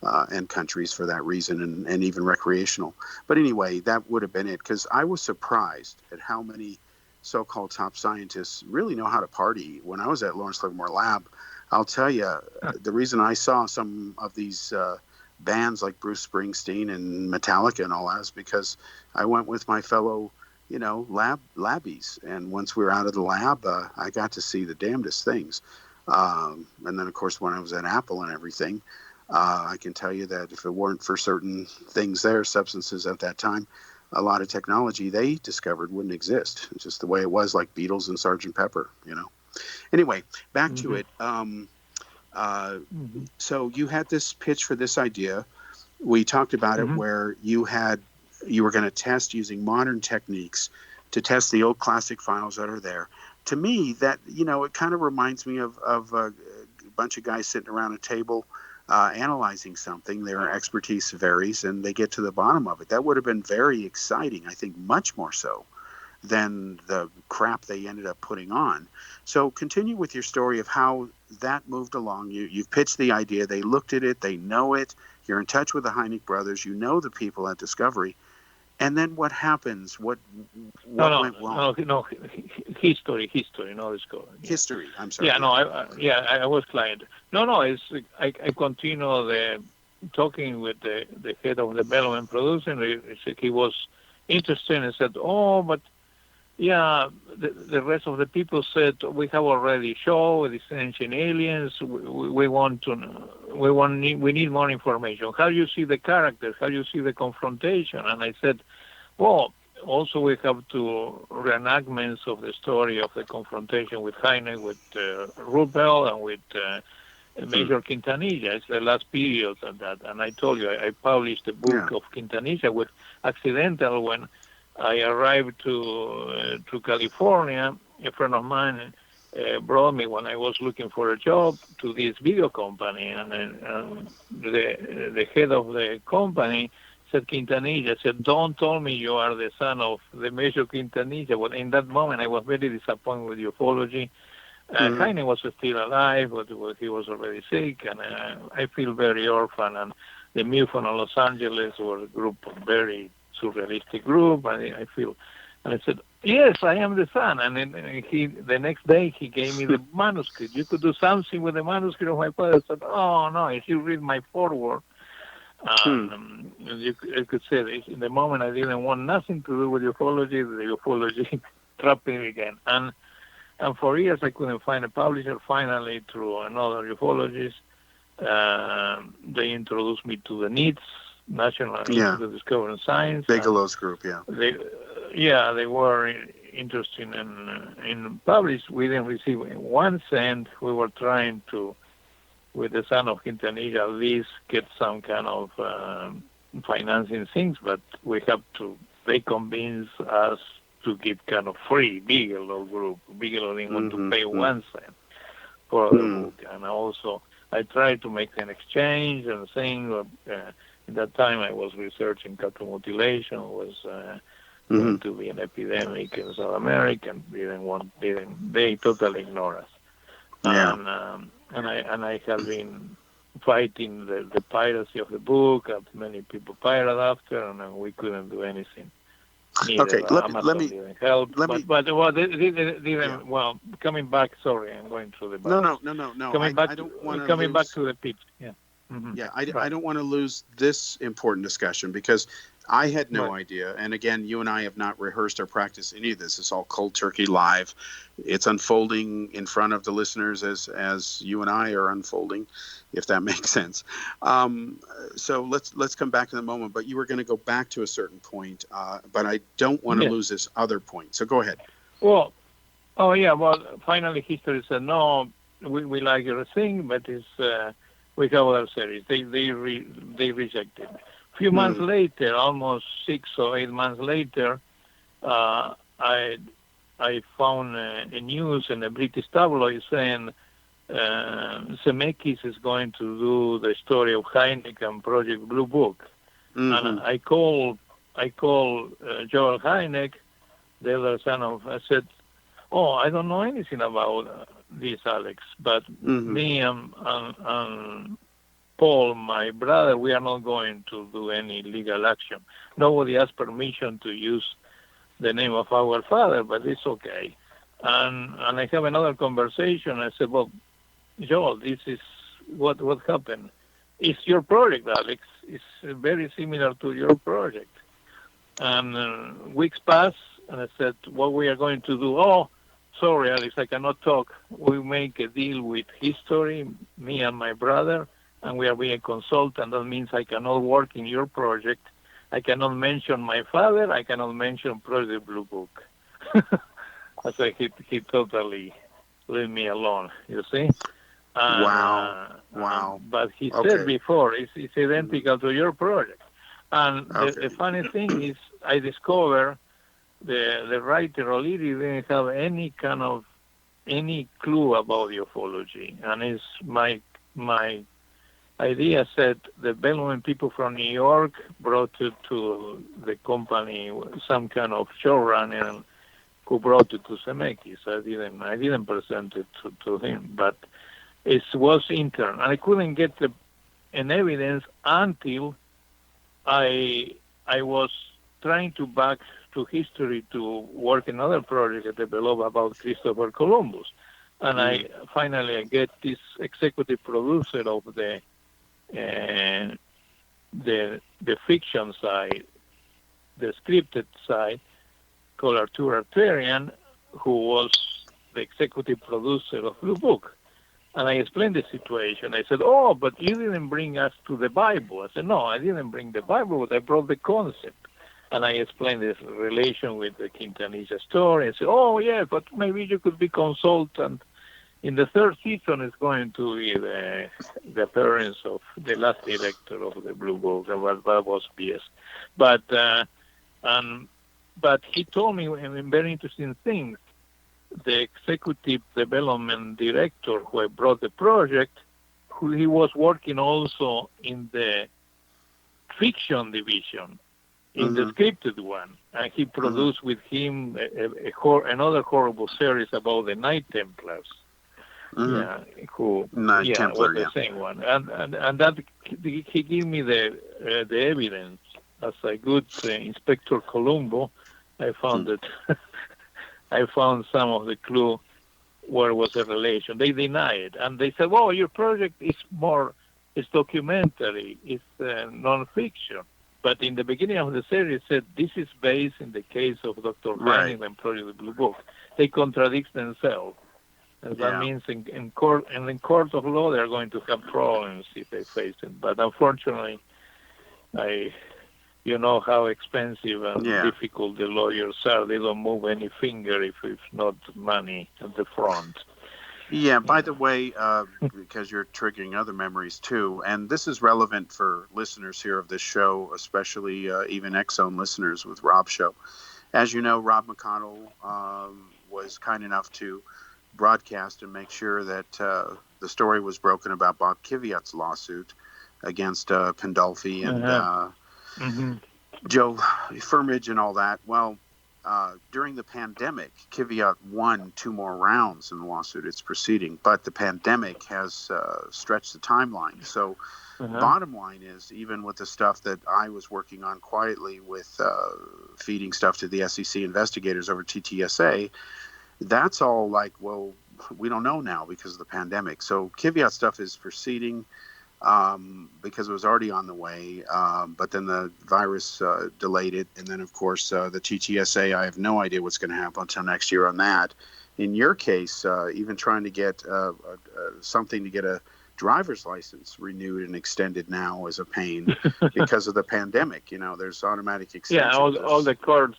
Speaker 1: and countries for that reason, and even recreational. But anyway, that would have been it, because I was surprised at how many so-called top scientists really know how to party. When I was at Lawrence Livermore Lab, I'll tell you, the reason I saw some of these bands like Bruce Springsteen and Metallica and all that is because I went with my fellow labbies. And once we were out of the lab, I got to see the damnedest things. And then, of course, when I was at Apple and everything, I can tell you that if it weren't for certain things there, substances at that time, a lot of technology they discovered wouldn't exist. It's just the way it was, like Beatles and Sgt. Pepper, Anyway, back to it. So you had this pitch for this idea. We talked about it where you were going to test using modern techniques to test the old classic files that are there. To me, that, it kind of reminds me of a bunch of guys sitting around a table analyzing something. Their expertise varies, and they get to the bottom of it. That would have been very exciting, I think, much more so than the crap they ended up putting on. So continue with your story of how that moved along. You've pitched the idea. They looked at it. They know it. You're in touch with the Hynek brothers. You know the people at Discovery. And then what happens? What went wrong?
Speaker 2: No, history, no discovery.
Speaker 1: History, I'm sorry.
Speaker 2: Yeah, no, I was client. No, I continue talking with the head of development producing. He was interested and said, but yeah, the rest of the people said, we have already shown these ancient aliens. We need more information. How do you see the characters? How do you see the confrontation? And I said, well, also we have two reenactments of the story of the confrontation with Hynek, with Ruppel, and with Major Quintanilla. It's the last period of that. And I told you, I published the book of Quintanilla with accidental when I arrived to California. A friend of mine brought me, when I was looking for a job, to this video company, and the head of the company said, Quintanilla, said, don't tell me you are the son of the Major Quintanilla. Well, in that moment, I was very disappointed with ufology. Hynek was still alive, but he was already sick, and I feel very orphan. And the MUFON in Los Angeles were a group, very surrealistic group, and I said, yes, I am the son. And then the next day, he gave me the manuscript. You could do something with the manuscript of my father. I said, oh, no, if you read my foreword, you could say this. In the moment, I didn't want nothing to do with ufology. The ufology trapped me again. And for years, I couldn't find a publisher. Finally, through another ufologist, they introduced me to the NITS, National Institute of Discovery and Science.
Speaker 1: Bigelow's group,
Speaker 2: They were interested in publish. We didn't receive 1 cent. We were trying to, with the son of Quintanilla, at least get some kind of financing things, but they convinced us to give kind of free. Bigelow Group. Bigelow didn't want to pay 1 cent for the book. And also, I tried to make an exchange and saying, at that time I was researching cattle mutilation, was going to be an epidemic in South America, and they totally ignore us.
Speaker 1: Yeah.
Speaker 2: And I have been fighting the piracy of the book. Many people pirated after, and we couldn't do anything.
Speaker 1: Okay, let me
Speaker 2: didn't help. Well, they didn't.
Speaker 1: Yeah.
Speaker 2: Well, coming back. Sorry, I'm going through the back.
Speaker 1: No.
Speaker 2: Coming
Speaker 1: I don't want to
Speaker 2: coming back to the pitch. Yeah.
Speaker 1: Yeah, I don't want to lose this important discussion because I had no idea. And again, you and I have not rehearsed or practiced any of this. It's all cold turkey live. It's unfolding in front of the listeners as you and I are unfolding, if that makes sense. So let's come back to the moment. But you were going to go back to a certain point, but I don't want to lose this other point. So go ahead.
Speaker 2: Well, finally history said, no, we like your thing, but it's... we have other series. They rejected. A few months later, almost 6 or 8 months later, I found a news in a British tabloid saying Zemeckis is going to do the story of Hynek and Project Blue Book. And I called Joel Hynek, the other son of. I said, "Oh, I don't know anything about this, Alex, but me and Paul, my brother, we are not going to do any legal action. Nobody has permission to use the name of our father, but it's okay." And I have another conversation. I said, "Well, Joel, this is what happened. It's your project, Alex. It's very similar to your project." And weeks passed, and I said, "What we are going to do?" "Oh, sorry, Alex, I cannot talk. We make a deal with history, me and my brother, and we are being a consultant. That means I cannot work in your project. I cannot mention my father. I cannot mention Project Blue Book." I said, he totally leave me alone, you see? And,
Speaker 1: wow.
Speaker 2: But he said before, it's identical to your project. And the funny thing is, I discovered the writer O'Leary didn't have any clue about ufology. And it's my idea said the Bellman people from New York brought it to the company, some kind of showrunner who brought it to Zemeckis. I didn't present it to him, but it was intern. And I couldn't get an evidence until I was trying to back to history to work another project I developed about Christopher Columbus. And I finally get this executive producer of the fiction side, the scripted side, called Arthur Arterian, who was the executive producer of Blue Book. And I explained the situation. I said, "Oh, but you didn't bring us to the Bible." I said, "No, I didn't bring the Bible, but I brought the concept." And I explained this relation with the Quintanilla story. I said, "Oh, yeah, but maybe you could be consultant. In the third season, it's going to be the appearance of the last director of the Blue Book." That was BS. But he told me very interesting things. The executive development director who brought the project, he was working also in the fiction division, in the scripted one, and he produced with him another horrible series about the Knight Templars.
Speaker 1: Templar,
Speaker 2: was the same one, and that he gave me the evidence as a good Inspector Columbo. I found it. I found some of the clue where was the relation. They deny it, and they said, "Well, your project is documentary, it's non-fiction." But in the beginning of the series, it said this is based in the case of Dr. Hynek and Project Blue Book. They contradict themselves. And that means in court of law, they're going to have problems if they face it. But unfortunately, you know how expensive and difficult the lawyers are. They don't move any finger if it's not money at the front.
Speaker 1: Yeah, by the way, because you're triggering other memories too, and this is relevant for listeners here of this show, especially even X-Zone listeners with Rob's show. As you know, Rob McConnell was kind enough to broadcast and make sure that the story was broken about Bob Kvyat's lawsuit against Pandolfi and
Speaker 2: Mm-hmm.
Speaker 1: Joe Firmage and all that. Well, during the pandemic, Kvyat won 2 more rounds in the lawsuit. It's proceeding, but the pandemic has stretched the timeline. So bottom line is, even with the stuff that I was working on quietly with feeding stuff to the SEC investigators over TTSA, that's all like, well, we don't know now because of the pandemic. So Kvyat stuff is proceeding because it was already on the way, but then the virus delayed it. And then, of course, the TTSA, I have no idea what's going to happen until next year on that. In your case, even trying to get something to get a driver's license renewed and extended now is a pain because of the pandemic. You know, there's automatic extensions.
Speaker 2: Yeah, all the courts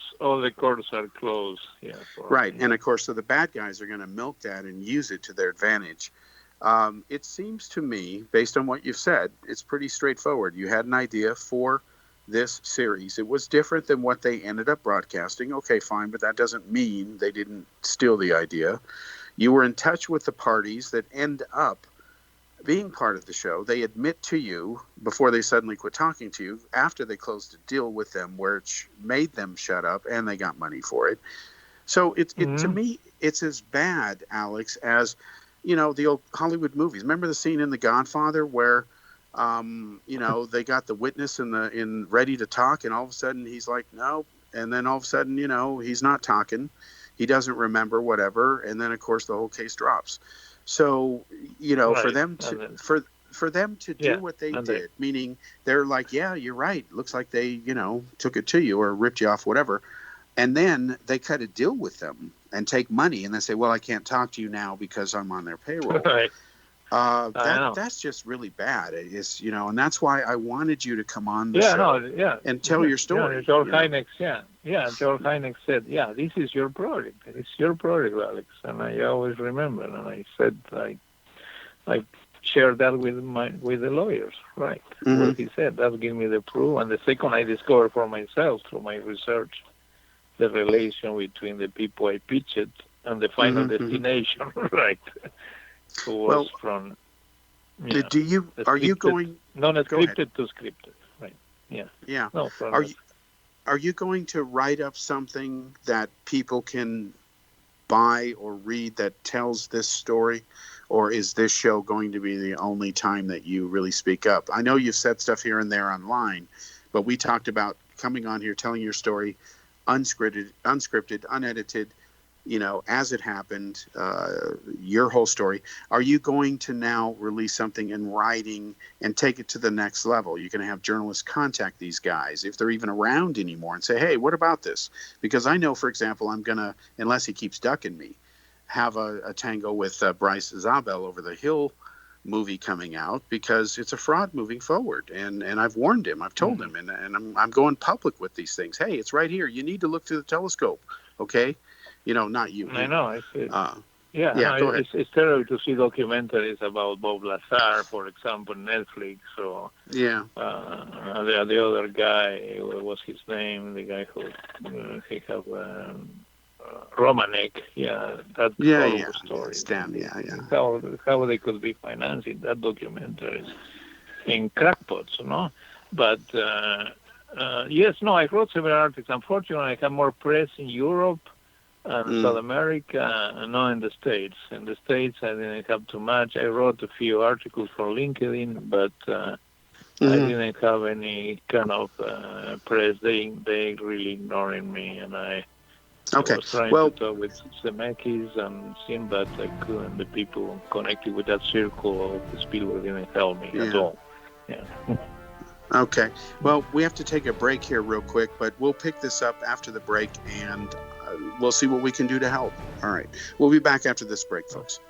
Speaker 2: are closed. Yeah,
Speaker 1: right. And of course, so the bad guys are going to milk that and use it to their advantage. It seems to me, based on what you've said, it's pretty straightforward. You had an idea for this series. It was different than what they ended up broadcasting. Okay, fine, but that doesn't mean they didn't steal the idea. You were in touch with the parties that end up being part of the show. They admit to you before they suddenly quit talking to you, after they closed a deal with them where it made them shut up and they got money for it. So to me, it's as bad, Alex, as, you know, the old Hollywood movies. Remember the scene in The Godfather where, you know, they got the witness in ready to talk, and all of a sudden he's like, no. And then all of a sudden, you know, he's not talking. He doesn't remember whatever. And then, of course, the whole case drops. So, you know,
Speaker 2: right.
Speaker 1: for them to do what they did, meaning they're like, yeah, you're right. Looks like they, you know, took it to you or ripped you off, whatever. And then they cut a deal with them and take money and then say, well, I can't talk to you now because I'm on their payroll.
Speaker 2: Right.
Speaker 1: That's just really bad. It's, you know, and that's why I wanted you to come on the show and tell your story.
Speaker 2: Yeah, George Hynek, George Hynek said, yeah, this is your project. It's your project, Alex. And I always remember. And I said, I shared that with the lawyers, right?
Speaker 1: Mm-hmm.
Speaker 2: What he said, that gave me the proof. And the second, I discovered for myself through my research the relation between the people I pitched and the final destination, right? Who was from
Speaker 1: are you going
Speaker 2: non-scripted to scripted, right?
Speaker 1: Yeah.
Speaker 2: No,
Speaker 1: are you going to write up something that people can buy or read that tells this story, or is this show going to be the only time that you really speak up? I know you've said stuff here and there online, but we talked about coming on here, telling your story, unscripted, unedited, you know, as it happened, your whole story. Are you going to now release something in writing and take it to the next level? You're going to have journalists contact these guys, if they're even around anymore, and say, hey, what about this? Because I know, for example, I'm going to, unless he keeps ducking me, have a tango with Bryce Zabel over the Hill movie coming out, because it's a fraud moving forward. And I've warned him. I've told him. And I'm going public with these things. Hey, it's right here. You need to look through the telescope. Okay? You know, not you.
Speaker 2: I know. I see.
Speaker 1: Go ahead.
Speaker 2: It's terrible to see documentaries about Bob Lazar, for example, Netflix. Or the other guy, what was his name? The guy who he have Romanek. That horrible story.
Speaker 1: Stan.
Speaker 2: How they could be financing that documentary in crackpots, no? But I wrote several articles. Unfortunately, I have more press in Europe and South America, and not in the States. In the States, I didn't have too much. I wrote a few articles for LinkedIn, but I didn't have any kind of press. They really ignoring me, and I was trying to talk with Zemeckis and Sinbad. I couldn't. The people connected with that circle of Spielberg didn't help me at all. Yeah.
Speaker 1: Okay. Well, we have to take a break here real quick, but we'll pick this up after the break, and we'll see what we can do to help. All right. We'll be back after this break, folks.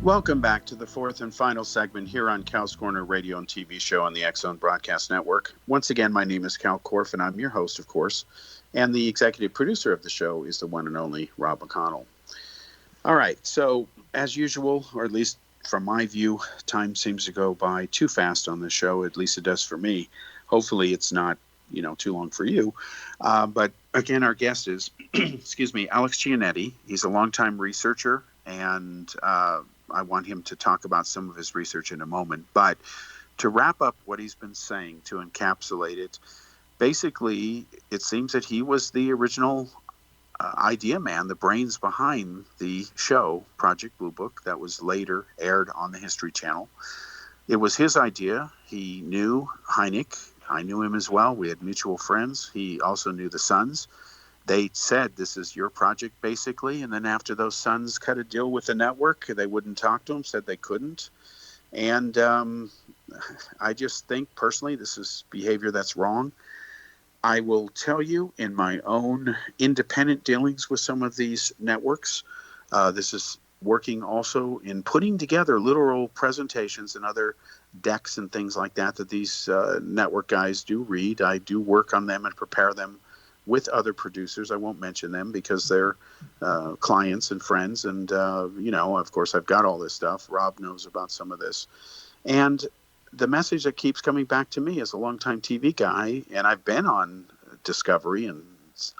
Speaker 1: Welcome back to the fourth and final segment here on Cal's Corner radio and TV show on the X-Zone Broadcast Network. Once again, my name is Kal Korff, and I'm your host, of course. And the executive producer of the show is the one and only Rob McConnell. All right, so as usual, or at least from my view, time seems to go by too fast on this show. At least it does for me. Hopefully it's not, too long for you. But again, our guest is, excuse me, Alex Chionetti. He's a longtime researcher, and I want him to talk about some of his research in a moment. But to wrap up what he's been saying, to encapsulate it, basically, it seems that he was the original idea man, the brains behind the show, Project Blue Book, that was later aired on the History Channel. It was his idea. He knew Hynek. I knew him as well. We had mutual friends. He also knew the Sons. They said, this is your project, basically. And then after those Sons cut a deal with the network, they wouldn't talk to him, said they couldn't. And I just think, personally, this is behavior that's wrong. I will tell you, in my own independent dealings with some of these networks, this is working also in putting together literal presentations and other decks and things like that these network guys do read. I do work on them and prepare them with other producers. I won't mention them because they're clients and friends. And, of course, I've got all this stuff. Rob knows about some of this. And the message that keeps coming back to me as a longtime TV guy, and I've been on Discovery and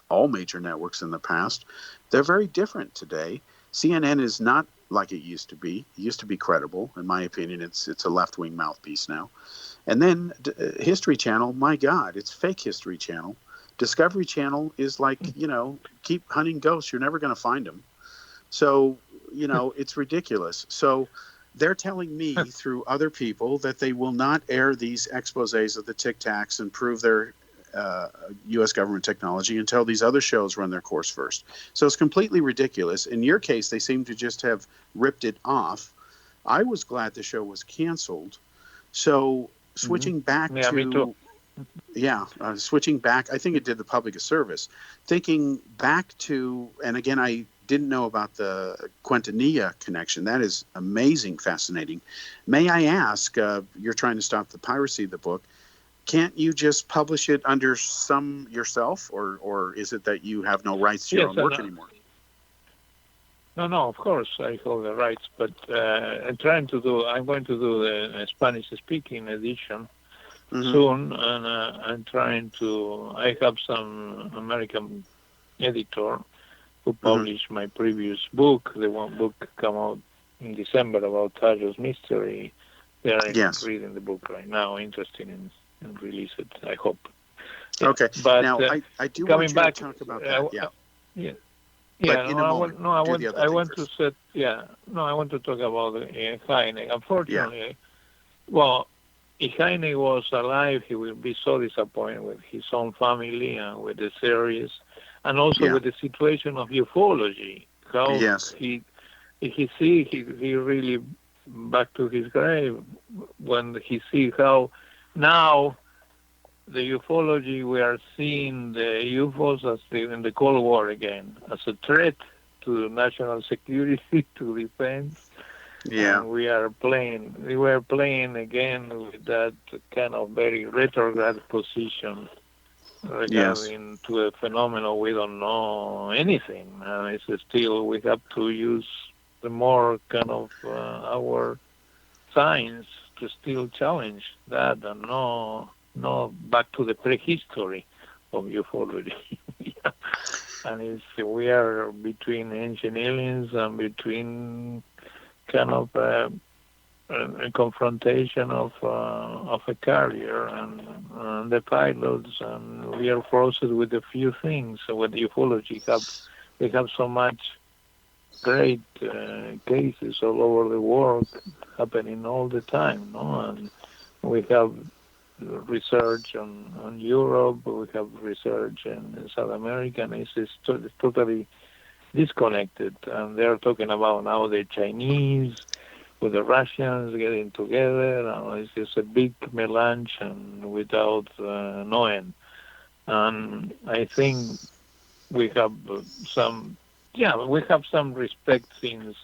Speaker 1: all major networks in the past, they're very different today. CNN is not like it used to be. It used to be credible. In my opinion, it's a left-wing mouthpiece now. And then History Channel, my God, it's fake History Channel. Discovery Channel is like, keep hunting ghosts. You're never going to find them. So, it's ridiculous. So they're telling me through other people that they will not air these exposés of the Tic Tacs and prove their U.S. government technology until these other shows run their course first. So it's completely ridiculous. In your case, they seem to just have ripped it off. I was glad the show was canceled. So switching back
Speaker 2: to... Me too.
Speaker 1: Switching back, I think it did the public a service. Thinking back to, and again, I didn't know about the Quintanilla connection. That is amazing, fascinating. May I ask, you're trying to stop the piracy of the book. Can't you just publish it under some yourself, or is it that you have no rights to your own work anymore?
Speaker 2: No, of course I hold the rights, but I'm going to do the Spanish-speaking edition soon, and I have some American editor who published my previous book. The one book came out in December about Tajo's mystery. They are reading the book right now, interested in release it, I hope.
Speaker 1: Yeah. Okay.
Speaker 2: But
Speaker 1: now, I do want you to talk about that.
Speaker 2: I want to talk about Hynek. Unfortunately, if Hynek was alive, he would be so disappointed with his own family and with the series, and also with the situation of ufology. How he really back to his grave when he see how now the ufology, we are seeing the UFOs as in the Cold War again, as a threat to national security, to defense. And we were playing again with that kind of very retrograde position regarding to a phenomenon we don't know anything. And it's still, we have to use the more kind of our science to still challenge that and no back to the prehistory of ufology. And we are between ancient aliens and between kind of a confrontation of a carrier and the pilots, and we are frozen with a few things. So with ufology, we have so much great cases all over the world happening all the time, no? And we have research on Europe, we have research in South America, and it's totally disconnected. And they're talking about now the Chinese with the Russians getting together. It's just a big melange and without no end. And I think we have we have some respect since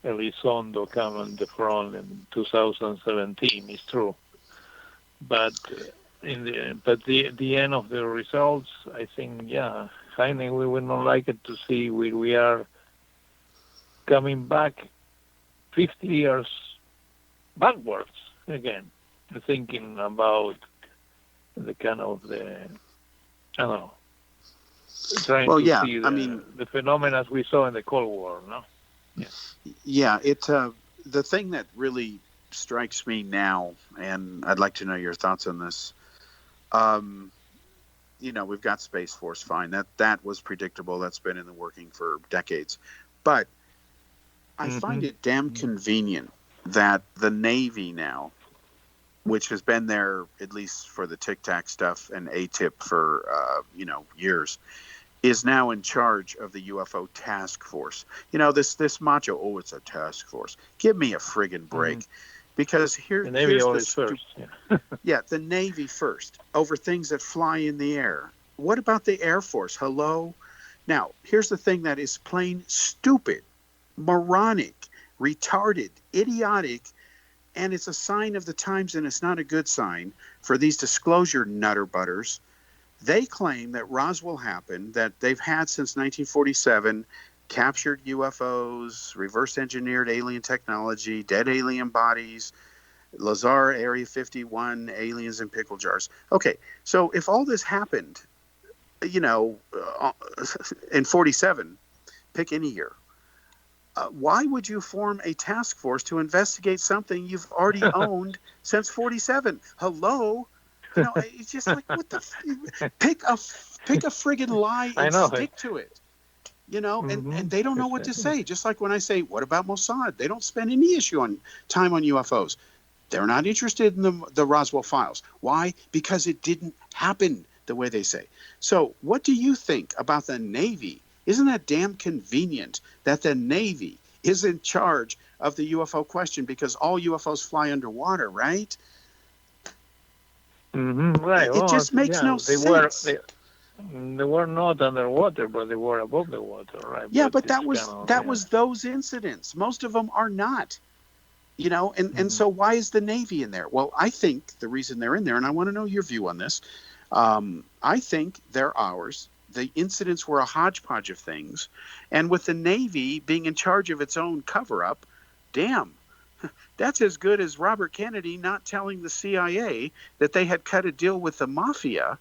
Speaker 2: Elizondo came on the front in 2017. It's true, but the end of the results, I think, Heine, we would not like it to see we are coming back 50 years backwards again, thinking about the kind of I don't know, trying to see the phenomena we saw in the Cold War, no?
Speaker 1: Yeah, the thing that really strikes me now, and I'd like to know your thoughts on this. We've got Space Force, fine. That was predictable. That's been in the working for decades. But I find it damn convenient that the Navy now, which has been there at least for the Tic Tac stuff and ATIP for years, is now in charge of the UFO task force. This macho, it's a task force. Give me a friggin' break. Because
Speaker 2: the Navy always first.
Speaker 1: Yeah, the Navy first over things that fly in the air. What about the Air Force? Hello? Now, here's the thing that is plain stupid, moronic, retarded, idiotic, and it's a sign of the times, and it's not a good sign for these disclosure nutter butters. They claim that Roswell happened, that they've had since 1947, captured UFOs, reverse engineered alien technology, dead alien bodies, Lazar Area 51, aliens in pickle jars. Okay, so if all this happened, in 47, pick any year, why would you form a task force to investigate something you've already owned since 47? Hello? It's just like, what the pick a friggin' lie and stick to it. And they don't know what to say. Just like when I say, what about Mossad? They don't spend any time on UFOs. They're not interested in the Roswell files. Why? Because it didn't happen the way they say. So what do you think about the Navy? Isn't that damn convenient that the Navy is in charge of the UFO question, because all UFOs fly underwater, right?
Speaker 2: Right.
Speaker 1: It just makes no sense.
Speaker 2: They were not underwater, but they were above the water, right?
Speaker 1: Yeah, but that was those incidents. Most of them are not. And so why is the Navy in there? Well, I think the reason they're in there, and I want to know your view on this, I think they're ours. The incidents were a hodgepodge of things. And with the Navy being in charge of its own cover-up, damn, that's as good as Robert Kennedy not telling the CIA that they had cut a deal with the mafia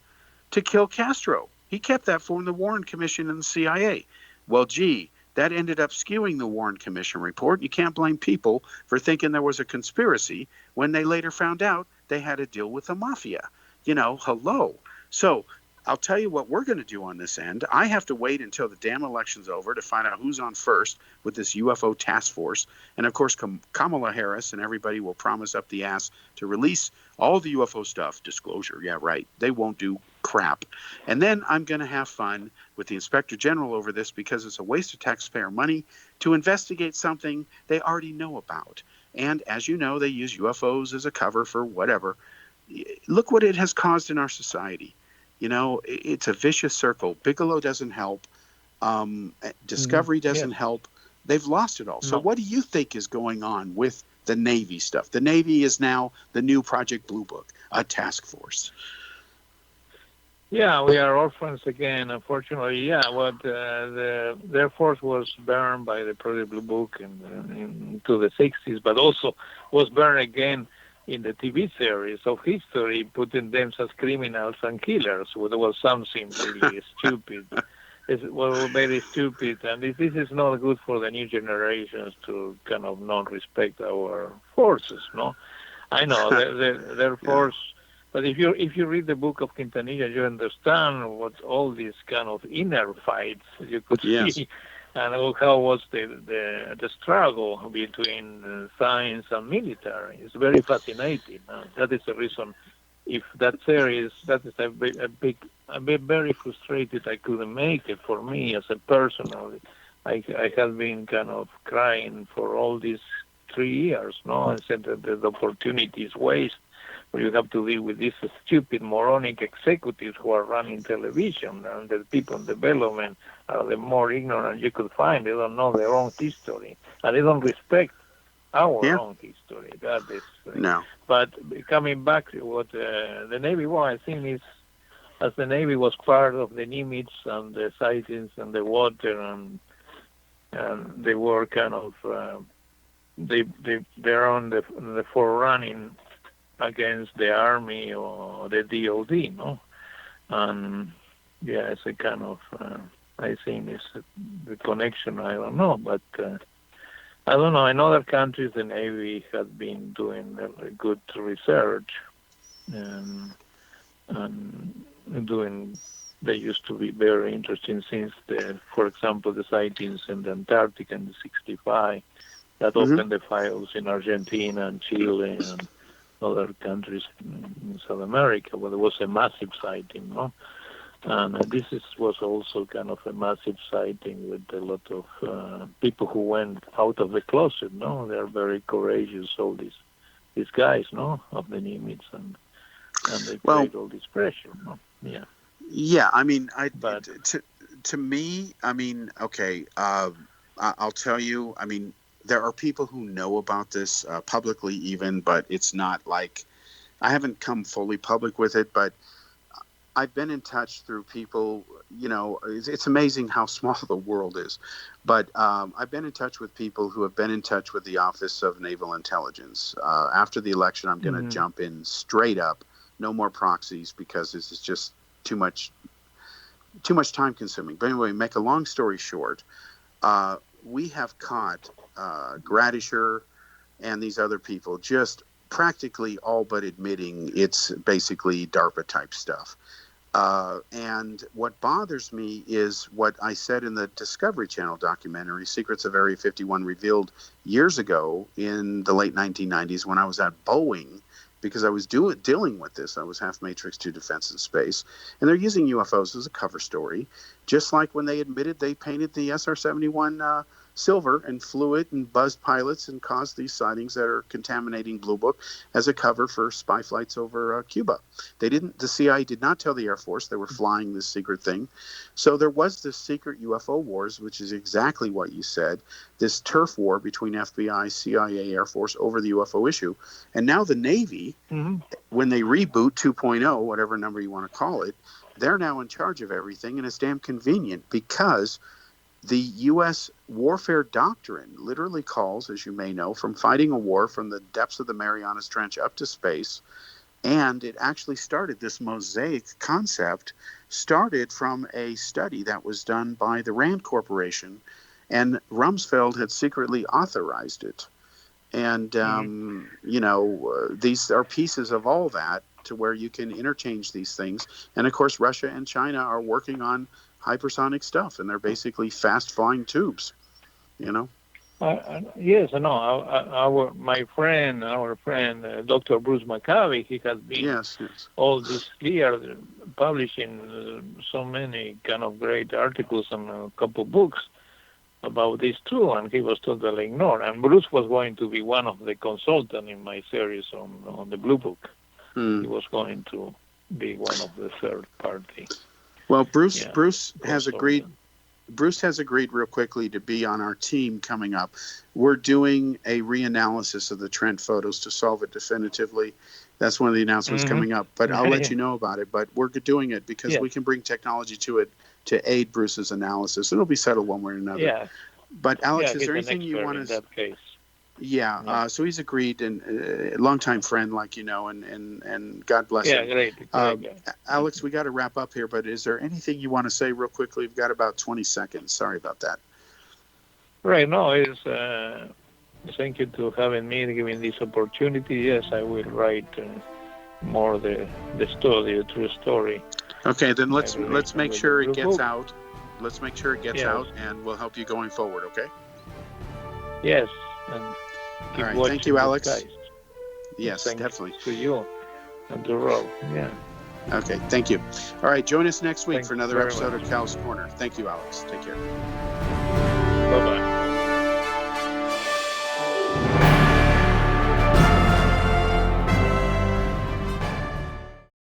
Speaker 1: to kill Castro. He kept that from the Warren Commission and the CIA. Well, gee, that ended up skewing the Warren Commission report. You can't blame people for thinking there was a conspiracy when they later found out they had a deal with the mafia. Hello. So I'll tell you what we're going to do on this end. I have to wait until the damn election's over to find out who's on first with this UFO task force. And of course, Kamala Harris and everybody will promise up the ass to release all the UFO stuff. Disclosure. Yeah, right. They won't do crap. And then I'm going to have fun with the Inspector General over this, because it's a waste of taxpayer money to investigate something they already know about. And as you know, they use UFOs as a cover for whatever. Look what it has caused in our society. It's a vicious circle. Bigelow doesn't help. Discovery doesn't help. They've lost it all. So what do you think is going on with the Navy stuff? The Navy is now the new Project Blue Book, a task force.
Speaker 2: Yeah, we are orphans again, unfortunately. Yeah, but the Air Force was burned by the Project Blue Book into the 60s, but also was burned again in the TV series of history, putting them as criminals and killers. Well, there was something really stupid. It was very stupid, and this is not good for the new generations to kind of not respect our forces, no? I know, the Air Force, but if you read the book of Quintanilla, you understand what all these kind of inner fights you could see. And how was the struggle between science and military? It's very fascinating. That is the reason. If that series, that is I'm very frustrated. I couldn't make it. For me as a personal, I have been kind of crying for all these 3 years. No, I said that the opportunity is waste where you have to deal with these stupid, moronic executives who are running television, and the people in development are the more ignorant you could find. They don't know their own history, and they don't respect our own history. That is.
Speaker 1: No.
Speaker 2: But coming back to what the Navy war, I think is, as the Navy was part of the Nimitz and the sightings and the water, and they were kind of they're on the forerunning against the Army or the DOD, no? And yeah, it's a kind of I think it's the connection. I don't know, but I don't know. In other countries, the Navy has been doing good research and doing. They used to be very interesting since for example, the sightings in the Antarctic in '65 that opened the files in Argentina and Chile and other countries in South America, where there was a massive sighting, no? And this was also kind of a massive sighting with a lot of people who went out of the closet, no? They are very courageous, all these guys, no, of the Nimitz, and they create all this pressure, no? Yeah.
Speaker 1: Yeah, I mean, to me, I mean, okay, I'll tell you, I mean, there are people who know about this publicly even, but it's not like, I haven't come fully public with it, but I've been in touch through people, you know, it's amazing how small the world is, but I've been in touch with people who have been in touch with the Office of Naval Intelligence. After the election, I'm going to jump in straight up, no more proxies, because this is just too much time consuming. But anyway, make a long story short, we have caught Gradisher and these other people just practically all but admitting it's basically DARPA type stuff. And what bothers me is what I said in the Discovery Channel documentary, Secrets of Area 51, revealed years ago in the late 1990s when I was at Boeing, because I was dealing with this. I was half Matrix 2 Defense and Space, and they're using UFOs as a cover story, just like when they admitted they painted the SR-71 silver and flew it and buzzed pilots and caused these sightings that are contaminating Blue Book as a cover for spy flights over Cuba. The CIA did not tell the Air Force they were flying this secret thing. So there was this secret UFO wars, which is exactly what you said, this turf war between FBI, CIA, Air Force over the UFO issue. And now the Navy, when they reboot 2.0, whatever number you want to call it, they're now in charge of everything, and it's damn convenient because the U.S. warfare doctrine literally calls, as you may know, from fighting a war from the depths of the Marianas Trench up to space. And it actually started, this mosaic concept started from a study that was done by the RAND Corporation, and Rumsfeld had secretly authorized it. And, you know, these are pieces of all that to where you can interchange these things. And, of course, Russia and China are working on hypersonic stuff, and they're basically fast-flying tubes, you know?
Speaker 2: Yes, no. Our friend, Dr. Bruce McCabe, he has been all this year publishing so many kind of great articles and a couple books about this too, and he was totally ignored. And Bruce was going to be one of the consultants in my series on the Blue Book. He was going to be one of the third party.
Speaker 1: Well, Bruce has agreed. Bruce has agreed real quickly to be on our team coming up. We're doing a reanalysis of the Trent photos to solve it definitively. That's one of the announcements coming up. But I'll let you know about it. But we're doing it because we can bring technology to it to aid Bruce's analysis. It'll be settled one way or another.
Speaker 2: Yeah.
Speaker 1: But Alex, is there anything you want to?
Speaker 2: In that case.
Speaker 1: Yeah. No. So he's agreed, and a longtime friend, like you know, and God bless him.
Speaker 2: Great.
Speaker 1: Alex, we got to wrap up here. But is there anything you want to say real quickly? We've got about 20 seconds. Sorry about that.
Speaker 2: Right. No, it's thank you to having me, giving this opportunity. Yes, I will write more the story, the true story.
Speaker 1: Okay, then let's make sure it gets out. Let's make sure it gets out, and we'll help you going forward. Okay.
Speaker 2: Yes. And keep
Speaker 1: all right. Thank you, Alex.
Speaker 2: Guys.
Speaker 1: Yes, definitely.
Speaker 2: To you and to Rob. Yeah.
Speaker 1: Okay. Thank you. All right. Join us next week for another episode of Kal's Corner. Thank you, Alex. Take care.
Speaker 2: Bye-bye.